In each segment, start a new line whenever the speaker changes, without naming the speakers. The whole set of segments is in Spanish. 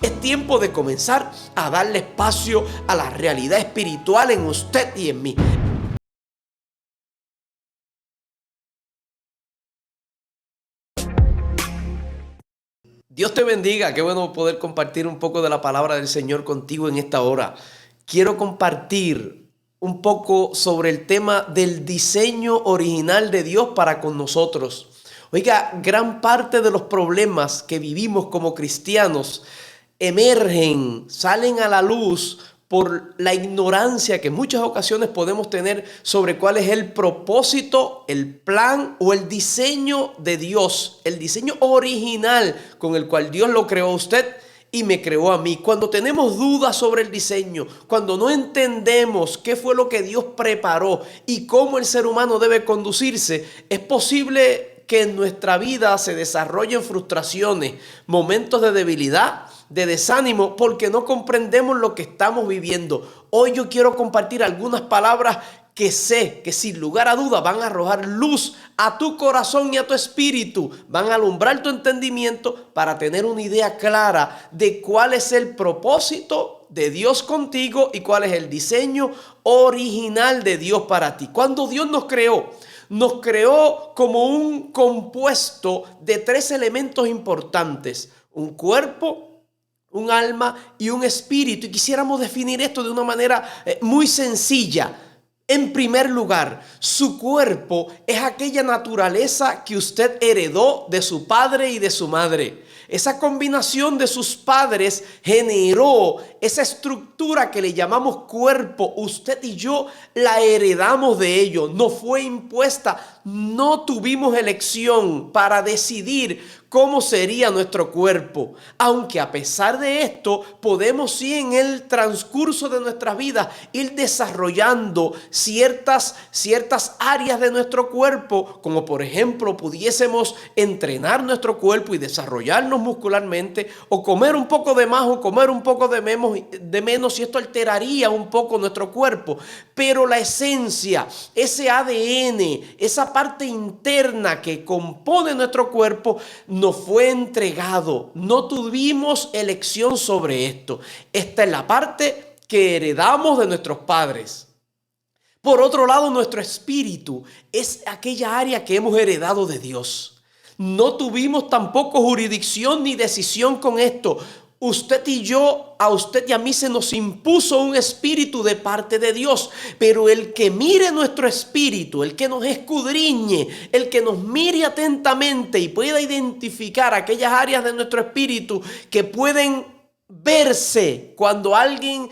Es tiempo de comenzar a darle espacio a la realidad espiritual en usted y en mí. Dios te bendiga, qué bueno poder compartir un poco de la palabra del Señor contigo en esta hora. Quiero compartir un poco sobre el tema del diseño original de Dios para con nosotros. Oiga, gran parte de los problemas que vivimos como cristianos emergen, salen a la luz por la ignorancia que en muchas ocasiones podemos tener sobre cuál es el propósito, el plan o el diseño de Dios, el diseño original con el cual Dios lo creó a usted y me creó a mí. Cuando tenemos dudas sobre el diseño, cuando no entendemos qué fue lo que Dios preparó y cómo el ser humano debe conducirse, es posible que en nuestra vida se desarrollen frustraciones, momentos de debilidad, de desánimo, porque no comprendemos lo que estamos viviendo. Hoy yo quiero compartir algunas palabras que sé que sin lugar a duda van a arrojar luz a tu corazón y a tu espíritu, van a alumbrar tu entendimiento para tener una idea clara de cuál es el propósito de Dios contigo y cuál es el diseño original de Dios para ti. Cuando Dios nos creó como un compuesto de 3 elementos importantes: un cuerpo, un alma y un espíritu. Y quisiéramos definir esto de una manera muy sencilla. En primer lugar, su cuerpo es aquella naturaleza que usted heredó de su padre y de su madre. Esa combinación de sus padres generó esa estructura que le llamamos cuerpo. Usted y yo la heredamos de ellos. No fue impuesta. No tuvimos elección para decidir cómo sería nuestro cuerpo. Aunque a pesar de esto, podemos sí en el transcurso de nuestras vidas ir desarrollando ciertas áreas de nuestro cuerpo, como por ejemplo pudiésemos entrenar nuestro cuerpo y desarrollarnos muscularmente, o comer un poco de más o comer un poco de menos, y esto alteraría un poco nuestro cuerpo. Pero la esencia, ese ADN, esa parte interna que compone nuestro cuerpo, nos fue entregado. No tuvimos elección sobre esto. Esta es la parte que heredamos de nuestros padres. Por otro lado, nuestro espíritu es aquella área que hemos heredado de Dios. No tuvimos tampoco jurisdicción ni decisión con esto. Usted y yo, a usted y a mí se nos impuso un espíritu de parte de Dios, pero el que mire nuestro espíritu, el que nos escudriñe, el que nos mire atentamente y pueda identificar aquellas áreas de nuestro espíritu que pueden verse cuando alguien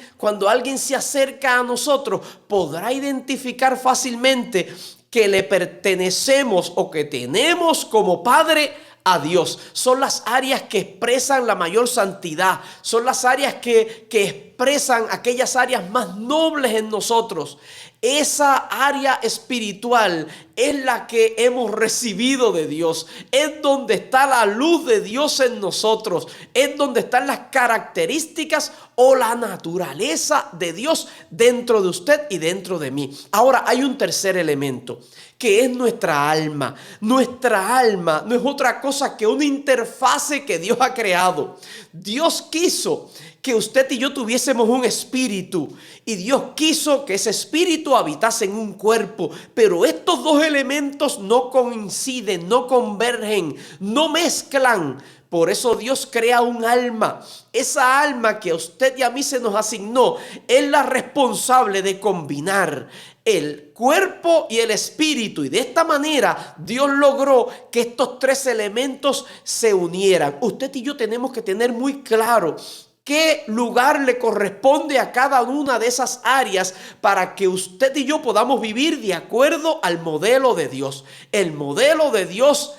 se acerca a nosotros, podrá identificar fácilmente que le pertenecemos o que tenemos como padre a Dios. Son las áreas que expresan la mayor santidad, son las áreas que expresan aquellas áreas más nobles en nosotros. Esa área espiritual es la que hemos recibido de Dios. Es donde está la luz de Dios en nosotros. Es donde están las características o la naturaleza de Dios dentro de usted y dentro de mí. Ahora hay un tercer elemento, que es nuestra alma. Nuestra alma no es otra cosa que una interfase que Dios ha creado. Dios quiso que usted y yo tuviésemos un espíritu, y Dios quiso que ese espíritu habitase en un cuerpo, pero estos dos elementos no coinciden, no convergen, no mezclan. Por eso Dios crea un alma. Esa alma que a usted y a mí se nos asignó es la responsable de combinar el cuerpo y el espíritu. Y de esta manera Dios logró que estos 3 elementos se unieran. Usted y yo tenemos que tener muy claro qué lugar le corresponde a cada una de esas áreas para que usted y yo podamos vivir de acuerdo al modelo de Dios. El modelo de Dios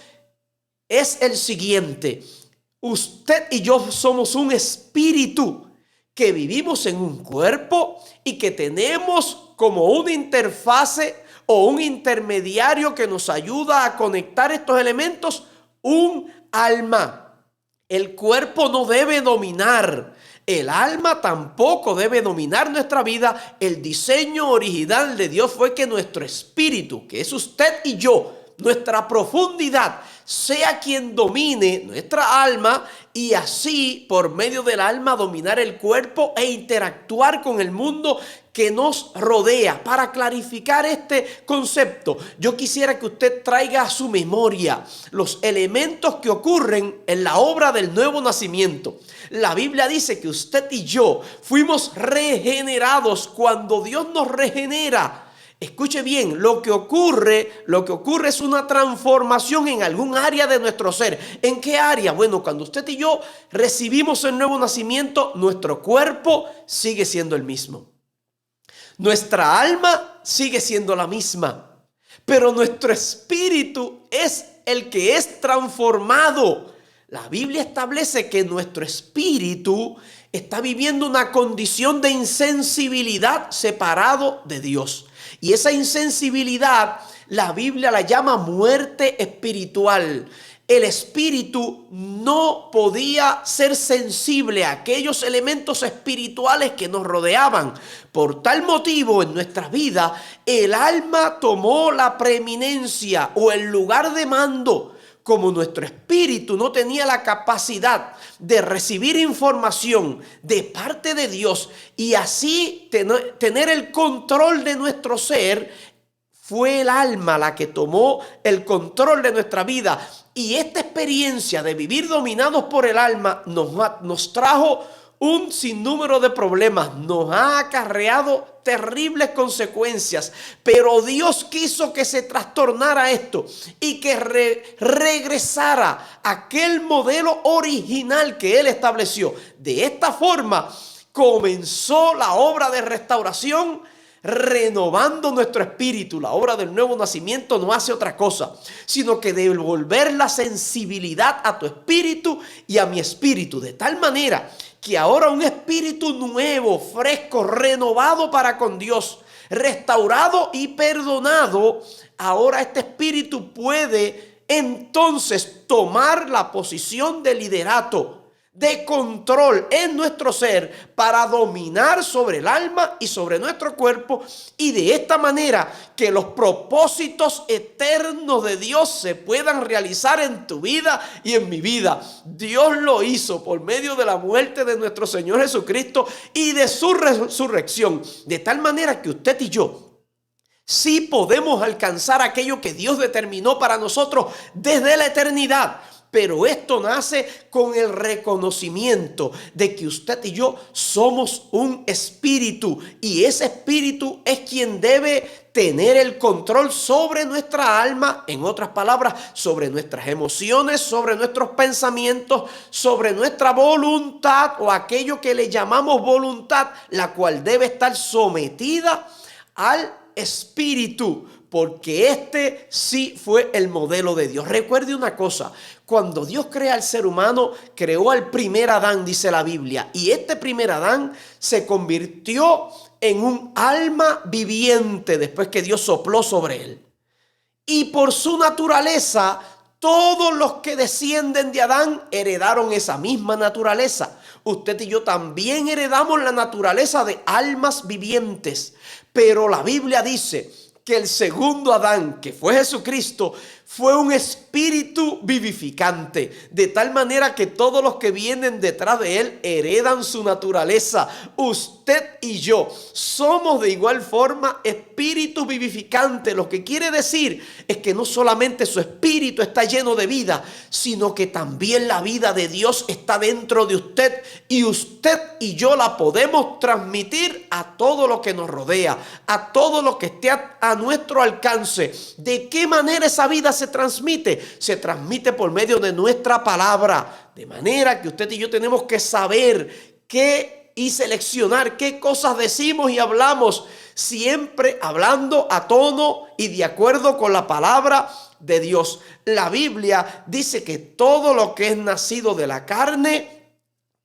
es el siguiente: usted y yo somos un espíritu que vivimos en un cuerpo y que tenemos como una interfase o un intermediario que nos ayuda a conectar estos elementos, un alma. El cuerpo no debe dominar, el alma tampoco debe dominar nuestra vida. El diseño original de Dios fue que nuestro espíritu, que es usted y yo, nuestra profundidad, sea quien domine nuestra alma y así por medio del alma dominar el cuerpo e interactuar con el mundo que nos rodea. Para clarificar este concepto, yo quisiera que usted traiga a su memoria los elementos que ocurren en la obra del nuevo nacimiento. La Biblia dice que usted y yo fuimos regenerados cuando Dios nos regenera. Escuche bien, lo que ocurre es una transformación en algún área de nuestro ser. ¿En qué área? Bueno, cuando usted y yo recibimos el nuevo nacimiento, nuestro cuerpo sigue siendo el mismo. Nuestra alma sigue siendo la misma, pero nuestro espíritu es el que es transformado. La Biblia establece que nuestro espíritu está viviendo una condición de insensibilidad separado de Dios. Y esa insensibilidad, la Biblia la llama muerte espiritual. El espíritu no podía ser sensible a aquellos elementos espirituales que nos rodeaban. Por tal motivo, en nuestra vida, el alma tomó la preeminencia o el lugar de mando. Como nuestro espíritu no tenía la capacidad de recibir información de parte de Dios y así tener el control de nuestro ser, fue el alma la que tomó el control de nuestra vida. Y esta experiencia de vivir dominados por el alma nos trajo un sinnúmero de problemas, nos ha acarreado terribles consecuencias, pero Dios quiso que se trastornara esto y que regresara a aquel modelo original que Él estableció. De esta forma comenzó la obra de restauración, renovando nuestro espíritu. La obra del nuevo nacimiento no hace otra cosa, sino que devolver la sensibilidad a tu espíritu y a mi espíritu, de tal manera que ahora un espíritu nuevo, fresco, renovado para con Dios, restaurado y perdonado, ahora este espíritu puede entonces tomar la posición de liderato, de control en nuestro ser para dominar sobre el alma y sobre nuestro cuerpo, y de esta manera que los propósitos eternos de Dios se puedan realizar en tu vida y en mi vida. Dios lo hizo por medio de la muerte de nuestro Señor Jesucristo y de su resurrección, de tal manera que usted y yo sí podemos alcanzar aquello que Dios determinó para nosotros desde la eternidad. Pero esto nace con el reconocimiento de que usted y yo somos un espíritu, y ese espíritu es quien debe tener el control sobre nuestra alma, en otras palabras, sobre nuestras emociones, sobre nuestros pensamientos, sobre nuestra voluntad o aquello que le llamamos voluntad, la cual debe estar sometida al espíritu, porque este sí fue el modelo de Dios. Recuerde una cosa, cuando Dios crea al ser humano, creó al primer Adán, dice la Biblia, y este primer Adán se convirtió en un alma viviente después que Dios sopló sobre él. Y por su naturaleza, todos los que descienden de Adán heredaron esa misma naturaleza. Usted y yo también heredamos la naturaleza de almas vivientes, pero la Biblia dice que el segundo Adán, que fue Jesucristo, fue un espíritu vivificante, de tal manera que todos los que vienen detrás de él heredan su naturaleza. Usted y yo somos de igual forma espíritus vivificantes, lo que quiere decir es que no solamente su espíritu está lleno de vida, sino que también la vida de Dios está dentro de usted, y usted y yo la podemos transmitir a todo lo que nos rodea, a todo lo que esté a nuestro alcance. ¿De qué manera esa vida se transmite? Se transmite por medio de nuestra palabra, de manera que usted y yo tenemos que saber qué y seleccionar qué cosas decimos y hablamos, siempre hablando a tono y de acuerdo con la palabra de Dios. La Biblia dice que todo lo que es nacido de la carne,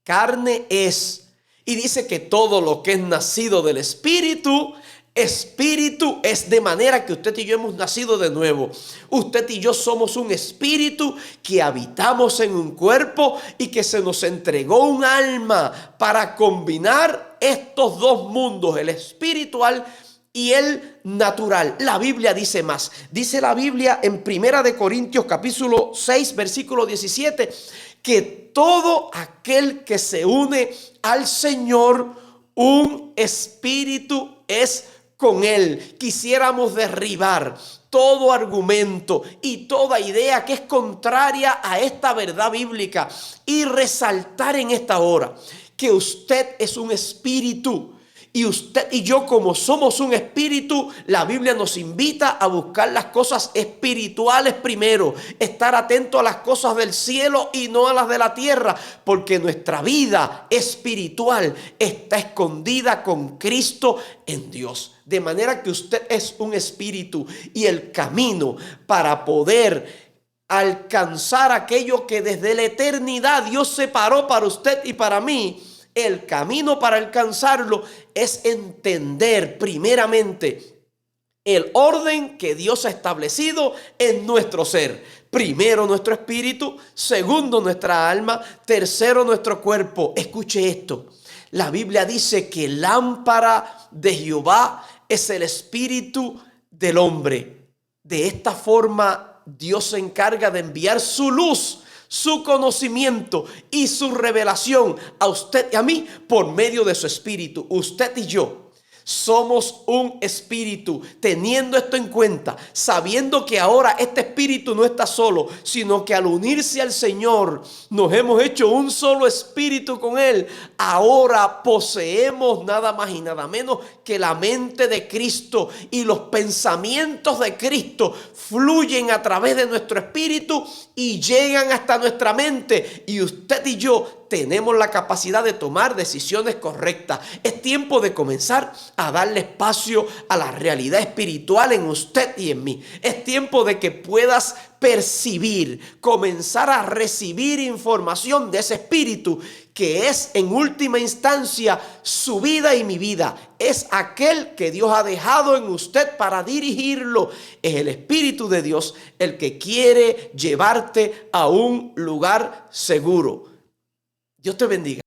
carne es. Y dice que todo lo que es nacido del Espíritu, espíritu es, de manera que usted y yo hemos nacido de nuevo. Usted y yo somos un espíritu que habitamos en un cuerpo y que se nos entregó un alma para combinar estos dos mundos, el espiritual y el natural. La Biblia dice más. Dice la Biblia en 1 Corintios capítulo 6, versículo 17, que todo aquel que se une al Señor, un espíritu es con Él. Quisiéramos derribar todo argumento y toda idea que es contraria a esta verdad bíblica y resaltar en esta hora que usted es un espíritu. Y usted y yo, como somos un espíritu, la Biblia nos invita a buscar las cosas espirituales primero, estar atento a las cosas del cielo y no a las de la tierra, porque nuestra vida espiritual está escondida con Cristo en Dios. De manera que usted es un espíritu y el camino para poder alcanzar aquello que desde la eternidad Dios separó para usted y para mí, el camino para alcanzarlo es entender primeramente el orden que Dios ha establecido en nuestro ser. Primero nuestro espíritu, segundo nuestra alma, tercero nuestro cuerpo. Escuche esto. La Biblia dice que lámpara de Jehová es el espíritu del hombre. De esta forma Dios se encarga de enviar su luz, su conocimiento y su revelación a usted y a mí por medio de su espíritu. Usted y yo somos un espíritu. Teniendo esto en cuenta, sabiendo que ahora este espíritu no está solo, sino que al unirse al Señor nos hemos hecho un solo espíritu con Él. Ahora poseemos nada más y nada menos que la mente de Cristo, y los pensamientos de Cristo fluyen a través de nuestro espíritu y llegan hasta nuestra mente, y usted y yo tenemos la capacidad de tomar decisiones correctas. Es tiempo de comenzar a darle espacio a la realidad espiritual en usted y en mí. Es tiempo de que puedas percibir, comenzar a recibir información de ese espíritu que es en última instancia su vida y mi vida. Es aquel que Dios ha dejado en usted para dirigirlo. Es el Espíritu de Dios el que quiere llevarte a un lugar seguro. Dios te bendiga.